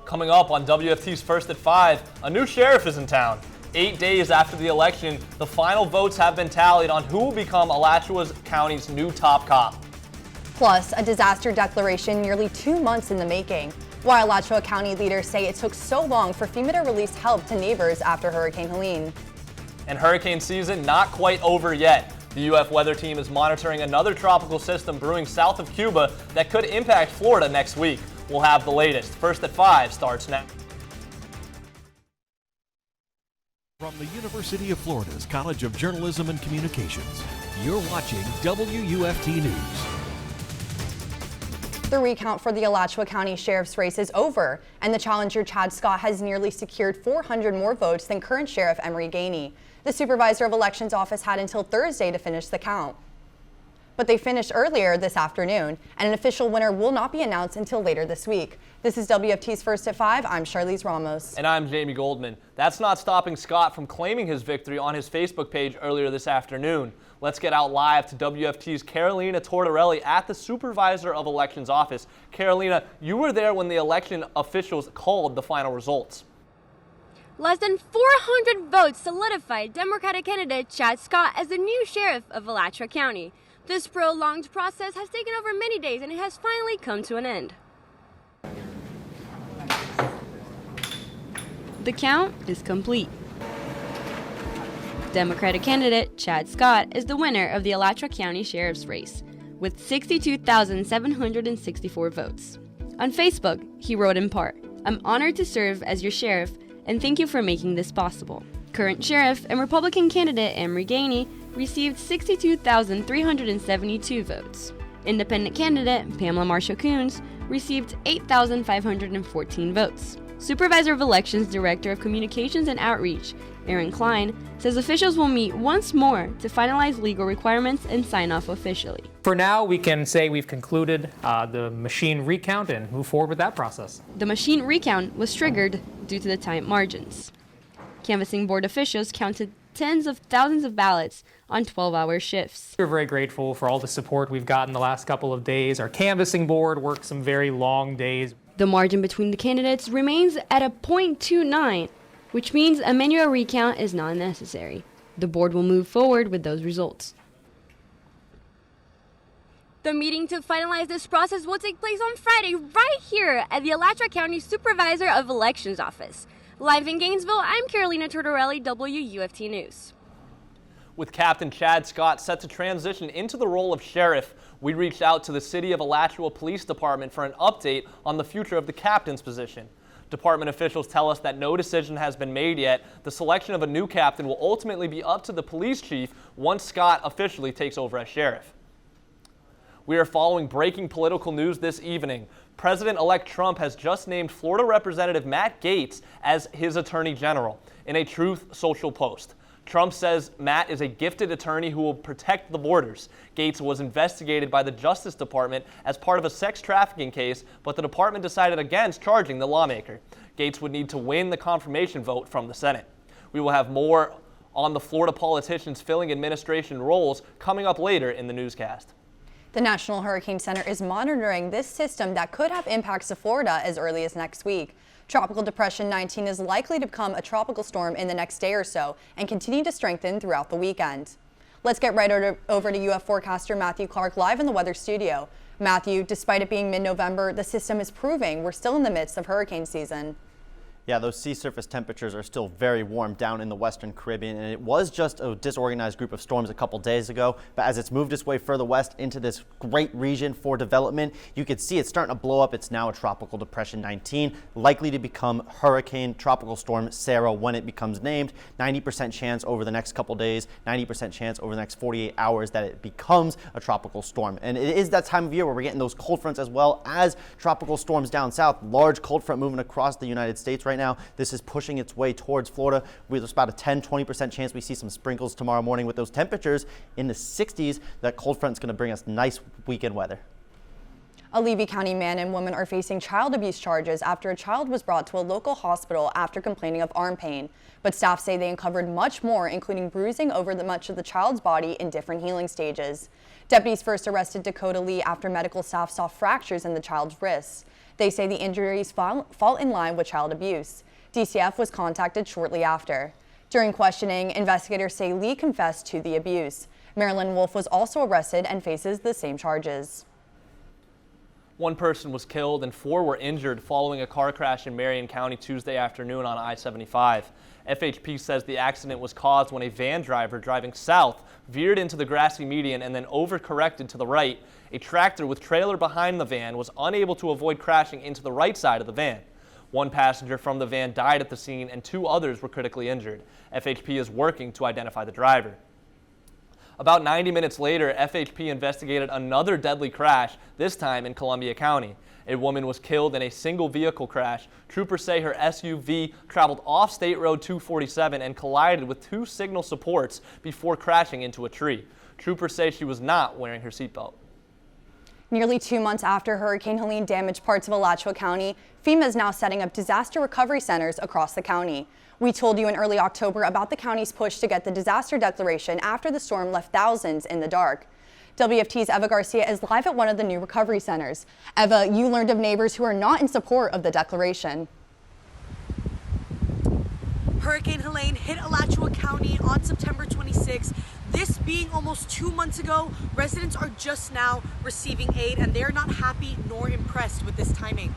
Coming up on WFT's First at 5, a new sheriff is in town. 8 days after the election, the final votes have been tallied on who will become Alachua County's new top cop. Plus, a disaster declaration nearly 2 months in the making. Why Alachua County leaders say it took so long for FEMA to release help to neighbors after Hurricane Helene. And hurricane season not quite over yet. The UF weather team is monitoring another tropical system brewing south of Cuba that could impact Florida next week. We'll have the latest. First at 5 starts now. From the University of Florida's College of Journalism and Communications, you're watching WUFT News. The recount for the Alachua County Sheriff's race is over, and the challenger Chad Scott has nearly secured 400 more votes than current Sheriff Emery Gainey. The Supervisor of Elections office had until Thursday to finish the count. But they finished earlier this afternoon, and an official winner will not be announced until later this week. This is WFT's First at 5. I'm Charlize Ramos. And I'm Jamie Goldman. That's not stopping Scott from claiming his victory on his Facebook page earlier this afternoon. Let's get out live to WFT's Carolina Tortorelli at the Supervisor of Elections office. Carolina, you were there when the election officials called the final results. Less than 400 votes solidified Democratic candidate Chad Scott as the new sheriff of Alachua County. This prolonged process has taken over many days, and it has finally come to an end. The count is complete. Democratic candidate Chad Scott is the winner of the Alachua County Sheriff's race with 62,764 votes. On Facebook, he wrote in part, "I'm honored to serve as your sheriff and thank you for making this possible." Current sheriff and Republican candidate Emery Gainey received 62,372 votes. Independent candidate Pamela Marshall-Coons received 8,514 votes. Supervisor of Elections Director of Communications and Outreach, Aaron Klein, says officials will meet once more to finalize legal requirements and sign off officially. For now, we can say we've concluded the machine recount and move forward with that process. The machine recount was triggered due to the tight margins. Canvassing board officials counted tens of thousands of ballots on 12-hour shifts. We're very grateful for all the support we've gotten the last couple of days. Our canvassing board worked some very long days. The margin between the candidates remains at a .29, which means a manual recount is not necessary. The board will move forward with those results. The meeting to finalize this process will take place on Friday right here at the Alachua County Supervisor of Elections office. Live in Gainesville, I'm Carolina Tortorelli, WUFT News. With Captain Chad Scott set to transition into the role of sheriff, we reached out to the City of Alachua Police Department for an update on the future of the captain's position. Department officials tell us that no decision has been made yet. The selection of a new captain will ultimately be up to the police chief once Scott officially takes over as sheriff. We are following breaking political news this evening. President-elect Trump has just named Florida Representative Matt Gaetz as his Attorney General in a Truth Social post. Trump says Matt is a gifted attorney who will protect the borders. Gaetz was investigated by the Justice Department as part of a sex trafficking case, but the department decided against charging the lawmaker. Gaetz would need to win the confirmation vote from the Senate. We will have more on the Florida politicians filling administration roles coming up later in the newscast. The National Hurricane Center is monitoring this system that could have impacts to Florida as early as next week. Tropical Depression 19 is likely to become a tropical storm in the next day or so and continue to strengthen throughout the weekend. Let's get right over to UF forecaster Matthew Clark live in the weather studio. Matthew, despite it being mid-November, the system is proving we're still in the midst of hurricane season. Yeah, those sea surface temperatures are still very warm down in the Western Caribbean, and it was just a disorganized group of storms a couple days ago, but as it's moved its way further west into this great region for development, you can see it's starting to blow up. It's now a Tropical Depression 19, likely to become Hurricane Tropical Storm Sarah when it becomes named. 90% chance over the next couple days, 90% chance over the next 48 hours that it becomes a tropical storm. And it is that time of year where we're getting those cold fronts as well as tropical storms down south. Large cold front moving across the United States right now. This is pushing its way towards Florida. There's about a 10-20% chance we see some sprinkles tomorrow morning with those temperatures in the 60s. That cold front is going to bring us nice weekend weather. A Levy County man and woman are facing child abuse charges after a child was brought to a local hospital after complaining of arm pain. But staff say they uncovered much more, including bruising over much of the child's body in different healing stages. Deputies first arrested Dakota Lee after medical staff saw fractures in the child's wrists. They say the injuries fall in line with child abuse. DCF was contacted shortly after. During questioning, investigators say Lee confessed to the abuse. Marilyn Wolf was also arrested and faces the same charges. One person was killed and 4 were injured following a car crash in Marion County Tuesday afternoon on I-75. FHP says the accident was caused when a van driver driving south veered into the grassy median and then overcorrected to the right. A tractor with trailer behind the van was unable to avoid crashing into the right side of the van. One passenger from the van died at the scene and 2 others were critically injured. FHP is working to identify the driver. About 90 minutes later, FHP investigated another deadly crash, this time in Columbia County. A woman was killed in a single vehicle crash. Troopers say her SUV traveled off State Road 247 and collided with 2 signal supports before crashing into a tree. Troopers say she was not wearing her seatbelt. Nearly 2 months after Hurricane Helene damaged parts of Alachua County, FEMA is now setting up disaster recovery centers across the county. We told you in early October about the county's push to get the disaster declaration after the storm left thousands in the dark. WFT's Eva Garcia is live at one of the new recovery centers. Eva, you learned of neighbors who are not in support of the declaration. Hurricane Helene hit Alachua County on September 26th. This being almost 2 months ago, residents are just now receiving aid and they're not happy nor impressed with this timing.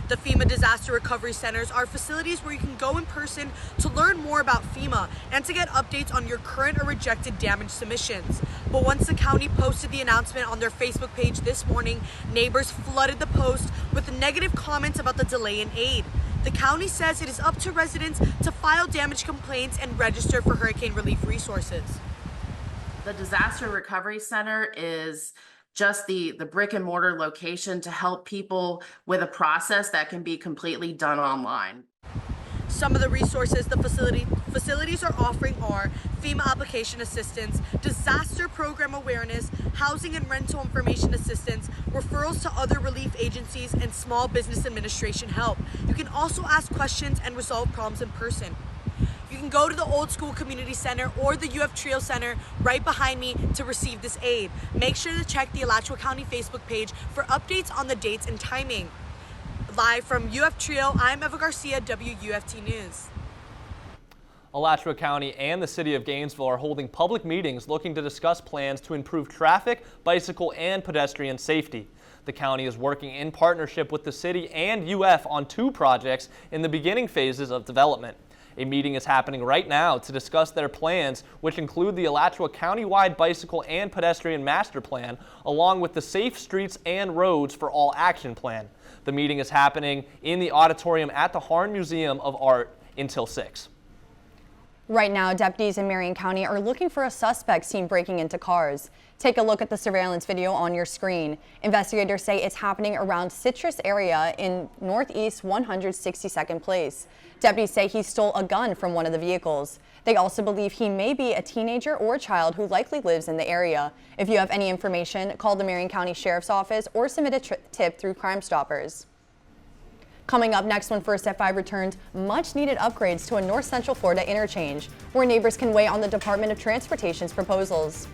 The FEMA Disaster Recovery Centers are facilities where you can go in person to learn more about FEMA and to get updates on your current or rejected damage submissions. But once the county posted the announcement on their Facebook page this morning, neighbors flooded the post with negative comments about the delay in aid. The county says it is up to residents to file damage complaints and register for hurricane relief resources. The Disaster Recovery Center is just the brick and mortar location to help people with a process that can be completely done online. Some of the resources the facilities are offering are FEMA application assistance, disaster program awareness, housing and rental information assistance, referrals to other relief agencies, and small business administration help. You can also ask questions and resolve problems in person. You can go to the Old School Community Center or the UF Trio Center right behind me to receive this aid. Make sure to check the Alachua County Facebook page for updates on the dates and timing. Live from UF Trio, I'm Eva Garcia, WUFT News. Alachua County and the city of Gainesville are holding public meetings looking to discuss plans to improve traffic, bicycle, and pedestrian safety. The county is working in partnership with the city and UF on 2 projects in the beginning phases of development. A meeting is happening right now to discuss their plans, which include the Alachua County-wide bicycle and pedestrian master plan, along with the Safe Streets and Roads for All Action plan. The meeting is happening in the auditorium at the Harn Museum of Art until 6. Right now, deputies in Marion County are looking for a suspect seen breaking into cars. Take a look at the surveillance video on your screen. Investigators say it's happening around Citrus area in Northeast 162nd Place. Deputies say he stole a gun from one of the vehicles. They also believe he may be a teenager or a child who likely lives in the area. If you have any information, call the Marion County Sheriff's Office or submit a tip through Crime Stoppers. Coming up next when First at 5 returns, much-needed upgrades to a North Central Florida interchange, where neighbors can weigh on the Department of Transportation's proposals.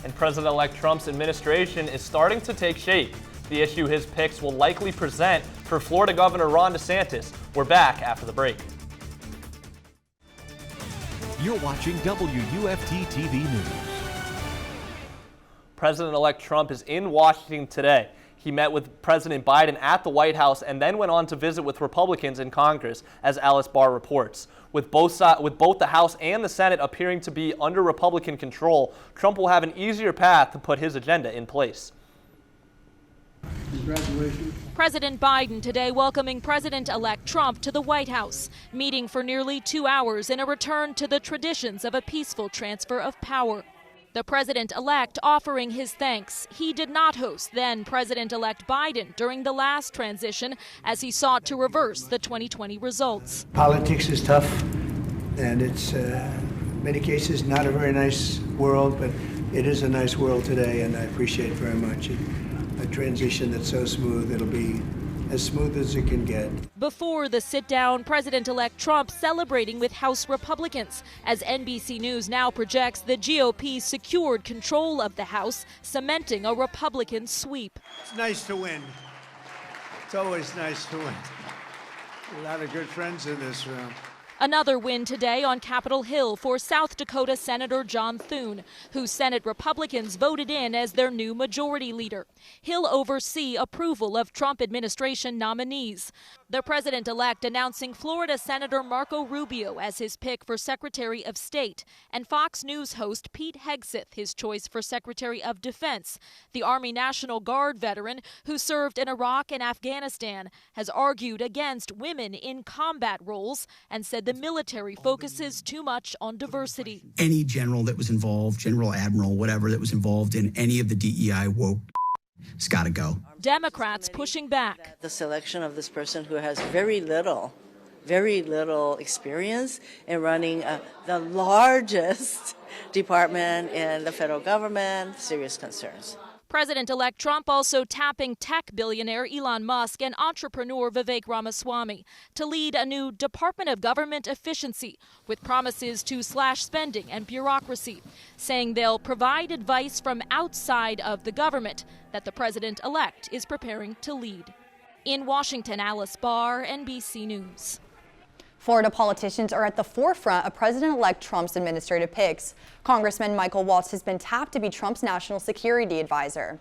And President-elect Trump's administration is starting to take shape. The issue his picks will likely present for Florida Governor Ron DeSantis. We're back after the break. You're watching WUFT-TV News. President-elect Trump is in Washington today. He met with President Biden at the White House and then went on to visit with Republicans in Congress, as Alice Barr reports. With both the House and the Senate appearing to be under Republican control, Trump will have an easier path to put his agenda in place. Congratulations. President Biden today welcoming President-elect Trump to the White House, meeting for nearly 2 hours in a return to the traditions of a peaceful transfer of power. The president-elect offering his thanks. He did not host then President-elect Biden during the last transition as he sought to reverse the 2020 results. Politics is tough, and it's in many cases not a very nice world, but it is a nice world today, and I appreciate very much a transition that's so smooth. It'll be as smooth as it can get. Before the sit-down, President-elect Trump celebrating with House Republicans as NBC News now projects the GOP secured control of the House, cementing a Republican sweep. It's nice to win. It's always nice to win. A lot of good friends in this room. Another win today on Capitol Hill for South Dakota Senator John Thune, who Senate Republicans voted in as their new majority leader. He'll oversee approval of Trump administration nominees. The president-elect announcing Florida Senator Marco Rubio as his pick for Secretary of State, and Fox News host Pete Hegseth his choice for Secretary of Defense. The Army National Guard veteran who served in Iraq and Afghanistan has argued against women in combat roles and said the military focuses too much on diversity. Any general that was involved, general, admiral, whatever, that was involved in any of the DEI woke, it's got to go. Democrats pushing back. The selection of this person who has very little experience in running the largest department in the federal government, serious concerns. President-elect Trump also tapping tech billionaire Elon Musk and entrepreneur Vivek Ramaswamy to lead a new Department of Government Efficiency with promises to slash spending and bureaucracy, saying they'll provide advice from outside of the government that the president-elect is preparing to lead. In Washington, Alice Barr, NBC News. Florida politicians are at the forefront of President-elect Trump's administrative picks. Congressman Michael Waltz has been tapped to be Trump's national security advisor.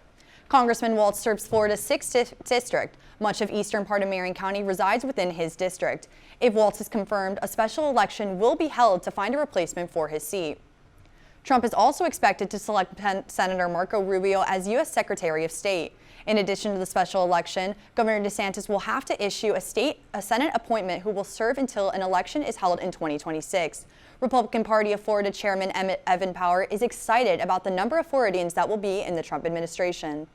Congressman Waltz serves Florida's 6th district. Much of eastern part of Marion County resides within his district. If Waltz is confirmed, a special election will be held to find a replacement for his seat. Trump is also expected to select Senator Marco Rubio as U.S. Secretary of State. In addition to the special election, Governor DeSantis will have to issue a Senate appointment who will serve until an election is held in 2026. Republican Party of Florida Chairman Evan Power is excited about the number of Floridians that will be in the Trump administration.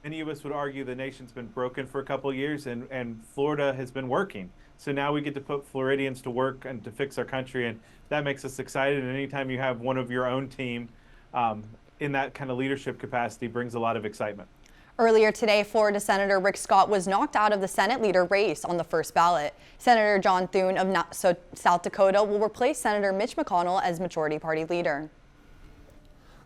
Many of us would argue the nation's been broken for a couple of years and Florida has been working. So now we get to put Floridians to work and to fix our country, and that makes us excited. And anytime you have one of your own team in that kind of leadership capacity brings a lot of excitement. Earlier today, Florida Senator Rick Scott was knocked out of the Senate leader race on the first ballot. Senator John Thune of South Dakota will replace Senator Mitch McConnell as Majority Party leader.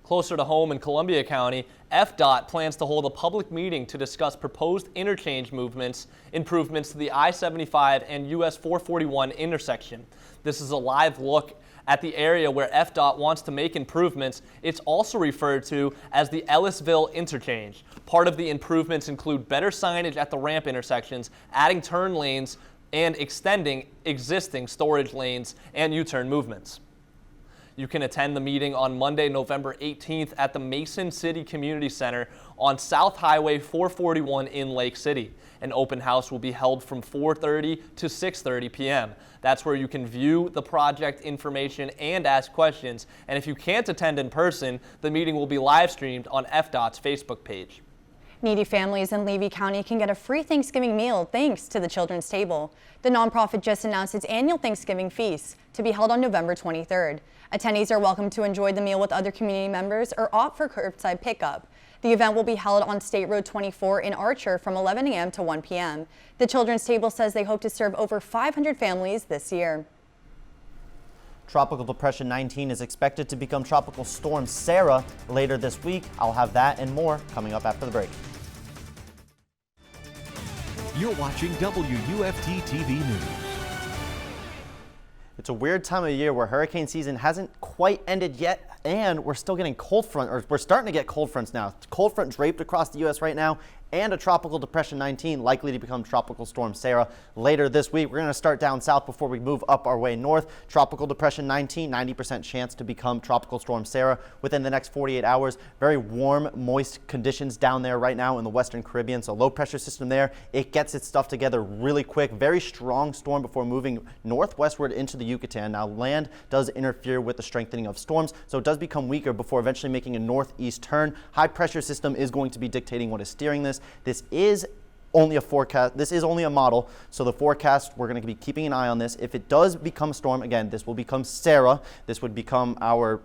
Closer to home in Columbia County, FDOT plans to hold a public meeting to discuss proposed interchange improvements to the I-75 and US 441 intersection. This is a live look at the area where FDOT wants to make improvements. It's also referred to as the Ellisville interchange. Part of the improvements include better signage at the ramp intersections, adding turn lanes, and extending existing storage lanes and U-turn movements. You can attend the meeting on Monday, November 18th at the Mason City Community Center on South Highway 441 in Lake City. An open house will be held from 4:30 to 6:30 p.m. That's where you can view the project information and ask questions. And if you can't attend in person, the meeting will be live streamed on FDOT's Facebook page. Needy families in Levy County can get a free Thanksgiving meal thanks to the Children's Table. The nonprofit just announced its annual Thanksgiving feast to be held on November 23rd. Attendees are welcome to enjoy the meal with other community members or opt for curbside pickup. The event will be held on State Road 24 in Archer from 11 a.m. to 1 p.m. The Children's Table says they hope to serve over 500 families this year. Tropical Depression 19 is expected to become Tropical Storm Sarah later this week. I'll have that and more coming up after the break. You're watching WUFT-TV News. It's a weird time of year where hurricane season hasn't quite ended yet, and we're still getting cold front, or we're starting to get cold fronts now. Cold front draped across the U.S. right now, and a Tropical Depression 19 likely to become Tropical Storm Sarah later this week. We're going to start down south before we move up our way north. Tropical Depression 19, 90% chance to become Tropical Storm Sarah within the next 48 hours. Very warm, moist conditions down there right now in the Western Caribbean. So low pressure system there. It gets its stuff together really quick. Very strong storm before moving northwestward into the Yucatan. Now land does interfere with the strengthening of storms, so it does become weaker before eventually making a northeast turn. High pressure system is going to be dictating what is steering this. This is only a forecast. This is only a model. So the forecast, we're going to be keeping an eye on this. If it does become a storm, again, this will become Sarah. This would become our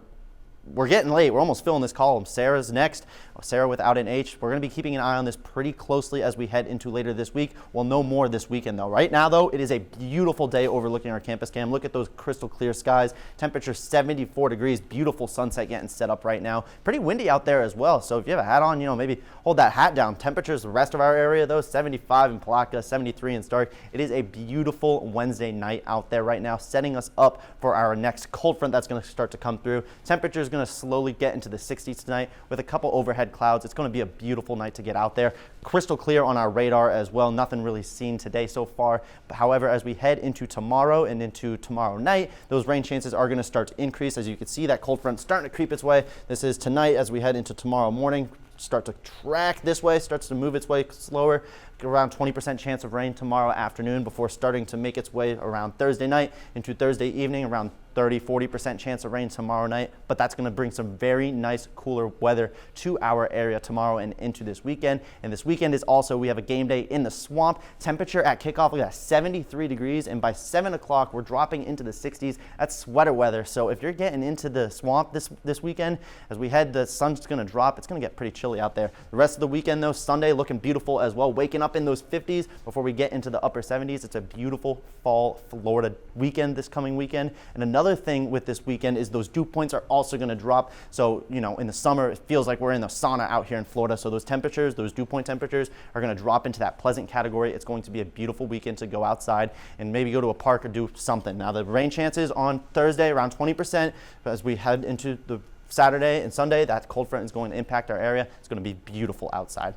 we're getting late. We're almost filling this column. Sarah's next. Sarah without an H. We're going to be keeping an eye on this pretty closely as we head into later this week. We'll know more this weekend, though. Right now, though, it is a beautiful day overlooking our campus cam. Look at those crystal clear skies. Temperature 74 degrees. Beautiful sunset getting set up right now. Pretty windy out there as well. So if you have a hat on, maybe hold that hat down. Temperatures the rest of our area, though, 75 in Palatka, 73 in Stark. It is a beautiful Wednesday night out there right now, setting us up for our next cold front that's going to start to come through. Temperature is going to slowly get into the 60s tonight with a couple overhead clouds. It's going to be a beautiful night to get out there. Crystal clear on our radar as well. Nothing really seen today so far. But however, as we head into tomorrow and into tomorrow night, those rain chances are going to start to increase. As you can see, that cold front starting to creep its way. This is tonight. As we head into tomorrow morning, start to track this way, starts to move its way slower. Around 20% chance of rain tomorrow afternoon before starting to make its way around Thursday night into Thursday evening, around 30-40% chance of rain tomorrow night, but that's going to bring some very nice cooler weather to our area tomorrow and into this weekend. And this weekend is also, we have a game day in the swamp. Temperature at kickoff, we got 73 degrees, and by 7 o'clock we're dropping into the 60s. That's sweater weather. So if you're getting into the swamp this weekend, as we head, the sun's going to drop. It's going to get pretty chilly out there. The rest of the weekend, though, Sunday looking beautiful as well, waking up in those 50s before we get into the upper 70s. It's a beautiful fall Florida weekend this coming weekend. And another thing with this weekend is those dew points are also going to drop. So, in the summer, it feels like we're in the sauna out here in Florida. So those temperatures, those dew point temperatures are going to drop into that pleasant category. It's going to be a beautiful weekend to go outside and maybe go to a park or do something. Now, the rain chances on Thursday around 20%. As we head into the Saturday and Sunday, that cold front is going to impact our area. It's going to be beautiful outside.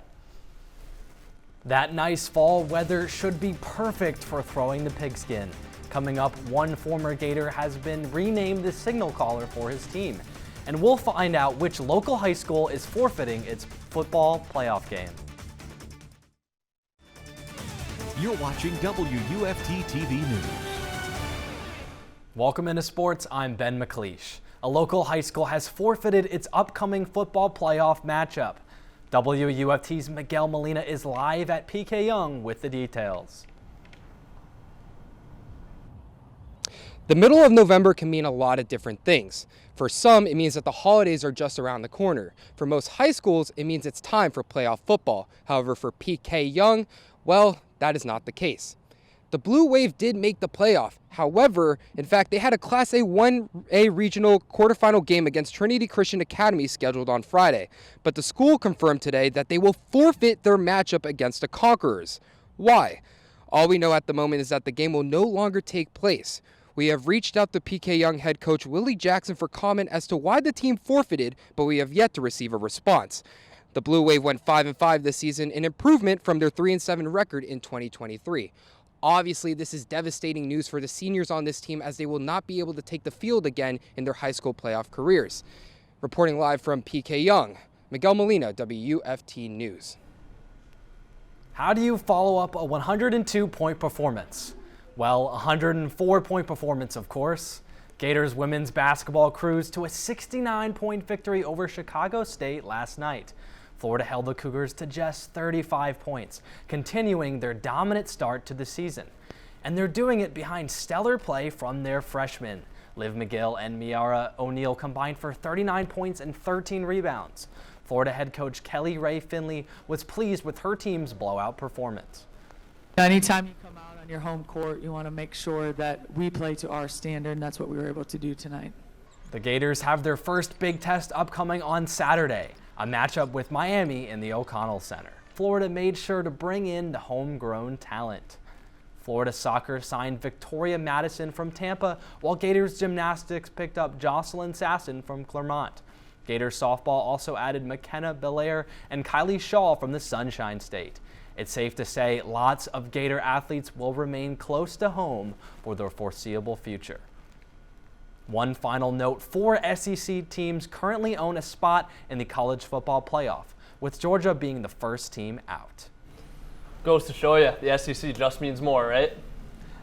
That nice fall weather should be perfect for throwing the pigskin. Coming up, one former Gator has been renamed the signal caller for his team. And we'll find out which local high school is forfeiting its football playoff game. You're watching WUFT-TV News. Welcome into sports, I'm Ben McLeish. A local high school has forfeited its upcoming football playoff matchup. WUFT's Miguel Molina is live at PK Yonge with the details. The middle of November can mean a lot of different things. For some, it means that the holidays are just around the corner. For most high schools, it means it's time for playoff football. However, for PK Yonge, well, that is not the case. The Blue Wave did make the playoff. However, in fact, they had a Class A 1A regional quarterfinal game against Trinity Christian Academy scheduled on Friday. But the school confirmed today that they will forfeit their matchup against the Conquerors. Why? All we know at the moment is that the game will no longer take place. We have reached out to PK Yonge head coach Willie Jackson for comment as to why the team forfeited, but we have yet to receive a response. The Blue Wave went 5-5 this season, an improvement from their 3-7 record in 2023. Obviously, this is devastating news for the seniors on this team as they will not be able to take the field again in their high school playoff careers. Reporting live from PK Yonge, Miguel Molina, WUFT News. How do you follow up a 102-point performance? Well, a 104-point performance, of course. Gators women's basketball cruised to a 69-point victory over Chicago State last night. Florida held the Cougars to just 35 points, continuing their dominant start to the season. And they're doing it behind stellar play from their freshmen. Liv McGill and Miara O'Neal combined for 39 points and 13 rebounds. Florida head coach Kelly Ray Finley was pleased with her team's blowout performance. Anytime you come out on your home court, you want to make sure that we play to our standard, and that's what we were able to do tonight. The Gators have their first big test upcoming on Saturday, a matchup with Miami in the O'Connell Center. Florida made sure to bring in the homegrown talent. Florida soccer signed Victoria Madison from Tampa, while Gators gymnastics picked up Jocelyn Sasson from Clermont. Gators softball also added McKenna Belair and Kylie Shaw from the Sunshine State. It's safe to say lots of Gator athletes will remain close to home for their foreseeable future. One final note, 4 SEC teams currently own a spot in the college football playoff, with Georgia being the first team out. Goes to show you, the SEC just means more, right?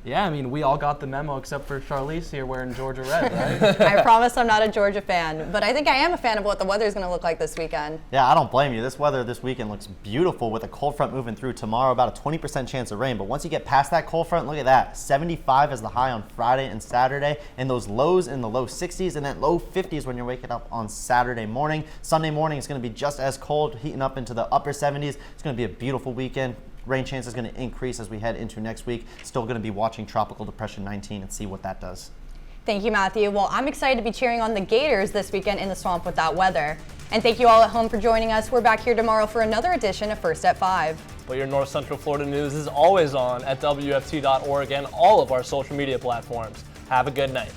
Yeah, I mean, we all got the memo except for Charlize here wearing Georgia red, right? I promise I'm not a Georgia fan, but I think I am a fan of what the weather is going to look like this weekend. Yeah, I don't blame you. This weather this weekend looks beautiful with a cold front moving through tomorrow, about a 20% chance of rain. But once you get past that cold front, look at that. 75 is the high on Friday and Saturday, and those lows in the low 60s and then low 50s when you're waking up on Saturday morning. Sunday morning is going to be just as cold, heating up into the upper 70s. It's going to be a beautiful weekend. Rain chance is going to increase as we head into next week. Still going to be watching Tropical Depression 19 and see what that does. Thank you, Matthew. Well, I'm excited to be cheering on the Gators this weekend in the swamp with that weather. And thank you all at home for joining us. We're back here tomorrow for another edition of First at 5. But your North Central Florida news is always on at WFT.org and all of our social media platforms. Have a good night.